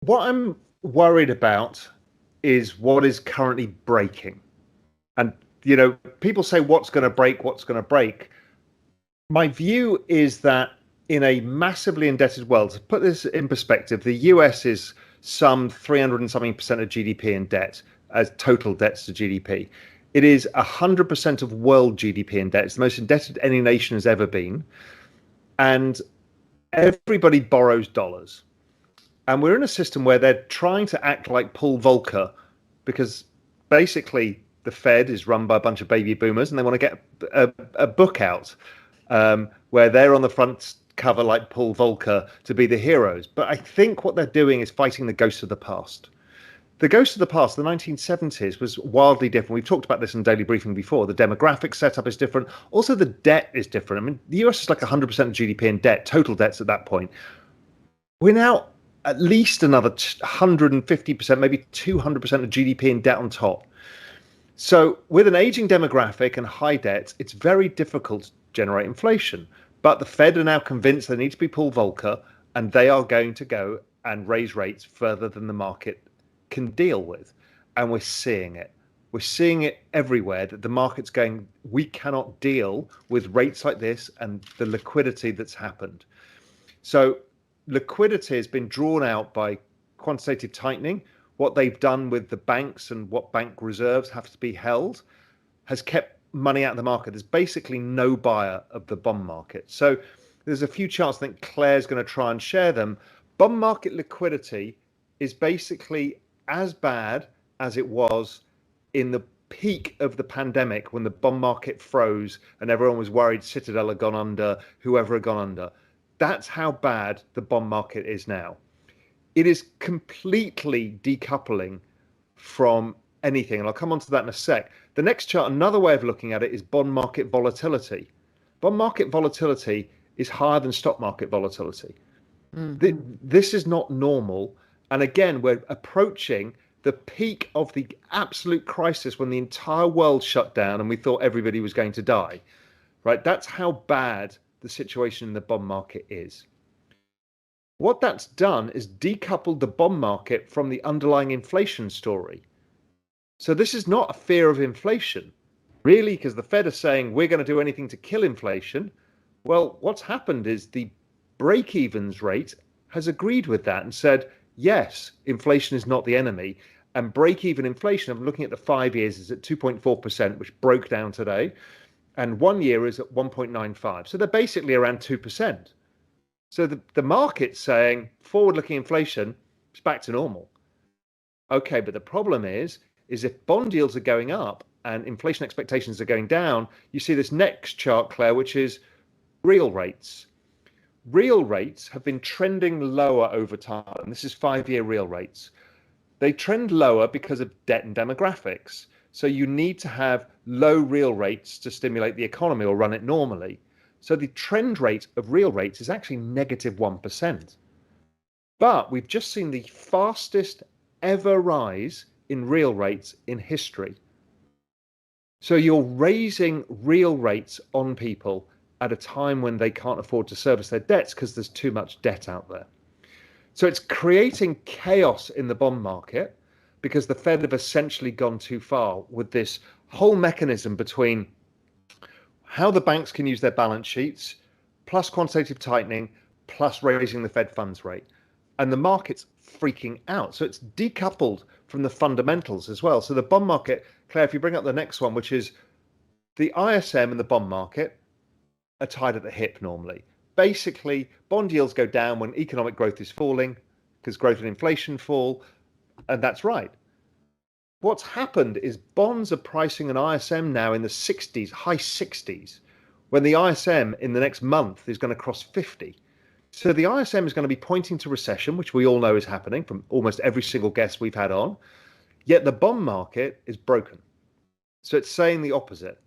What I'm worried about is what is currently breaking. And, people say what's going to break, what's going to break. My view is that in a massively indebted world, to put this in perspective, the US is some 300 and something percent of GDP in debt as total debts to GDP. It is 100% of world GDP in debt. It's the most indebted any nation has ever been. And everybody borrows dollars. And we're in a system where they're trying to act like Paul Volcker because basically the Fed is run by a bunch of baby boomers and they want to get a book out where they're on the front cover like Paul Volcker to be the heroes. But I think what they're doing is fighting the ghosts of the past. The ghost of the past, the 1970s, was wildly different. We've talked about this in Daily Briefing before. The demographic setup is different. Also, the debt is different. I mean, the US is like 100% of GDP in debt, total debts at that point. We're now at least another 150%, maybe 200% of GDP in debt on top. So with an aging demographic and high debt, it's very difficult to generate inflation. But the Fed are now convinced they need to be Paul Volcker, and they are going to go and raise rates further than the market can deal with. And we're seeing it. We're seeing it everywhere that the market's going, we cannot deal with rates like this and the liquidity that's happened. So liquidity has been drawn out by quantitative tightening. What they've done with the banks and what bank reserves have to be held has kept money out of the market. There's basically no buyer of the bond market. So there's a few charts. I think Claire's going to try and share them. Bond market liquidity is basically as bad as it was in the peak of the pandemic when the bond market froze and everyone was worried Citadel had gone under, whoever had gone under. That's how bad the bond market is now. It is completely decoupling from anything. And I'll come on to that in a sec. The next chart, another way of looking at it is bond market volatility. Bond market volatility is higher than stock market volatility. This is not normal. And again, we're approaching the peak of the absolute crisis when the entire world shut down and we thought everybody was going to die, right? That's how bad the situation in the bond market is. What that's done is decoupled the bond market from the underlying inflation story. So this is not a fear of inflation, really, because the Fed are saying we're going to do anything to kill inflation. Well, what's happened is the break-evens rate has agreed with that and said, yes, inflation is not the enemy. And break-even inflation, I'm looking at the 5 years, is at 2.4%, which broke down today. And 1 year is at 1.95. So they're basically around 2%. So the market's saying forward-looking inflation is back to normal. Okay, but the problem is if bond yields are going up and inflation expectations are going down, you see this next chart, Claire, which is real rates. Real rates have been trending lower over time. This is 5-year real rates. They trend lower because of debt and demographics. So you need to have low real rates to stimulate the economy or run it normally. So the trend rate of real rates is actually negative 1%. But we've just seen the fastest ever rise in real rates in history. So you're raising real rates on people at a time when they can't afford to service their debts because there's too much debt out there. So it's creating chaos in the bond market because the Fed have essentially gone too far with this whole mechanism between how the banks can use their balance sheets, plus quantitative tightening, plus raising the Fed funds rate. And the market's freaking out. So it's decoupled from the fundamentals as well. So the bond market, Claire, if you bring up the next one, which is the ISM and the bond market are tied at the hip normally. Basically, bond yields go down when economic growth is falling because growth and inflation fall, and that's right. What's happened is bonds are pricing an ISM now in the 60s, high 60s, when the ISM in the next month is going to cross 50. So the ISM is going to be pointing to recession, which we all know is happening from almost every single guest we've had on. Yet the bond market is broken. So it's saying the opposite.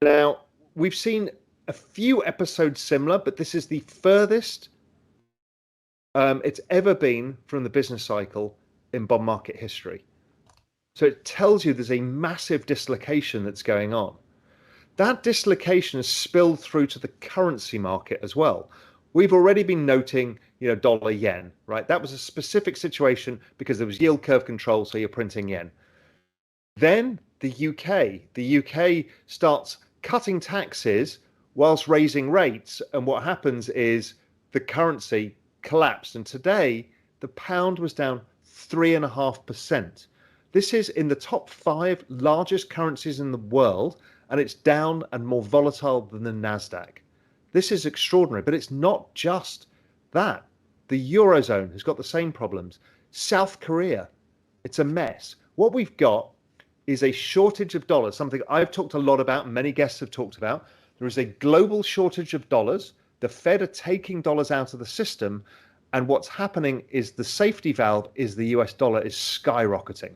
Now, we've seen a few episodes similar, but this is the furthest it's ever been from the business cycle in bond market history. So it tells you there's a massive dislocation that's going on. That dislocation has spilled through to the currency market as well. We've already been noting, dollar yen, right? That was a specific situation because there was yield curve control, so you're printing yen. Then the UK starts cutting taxes whilst raising rates, and what happens is the currency collapsed, and today the pound was down 3.5%. This is in the top 5 largest currencies in the world, and it's down and more volatile than the Nasdaq. This is extraordinary, but it's not just that. The Eurozone has got the same problems. South Korea, it's a mess. What we've got is a shortage of dollars, something I've talked a lot about, and many guests have talked about. There is a global shortage of dollars. The Fed are taking dollars out of the system, and what's happening is the safety valve is the US dollar is skyrocketing.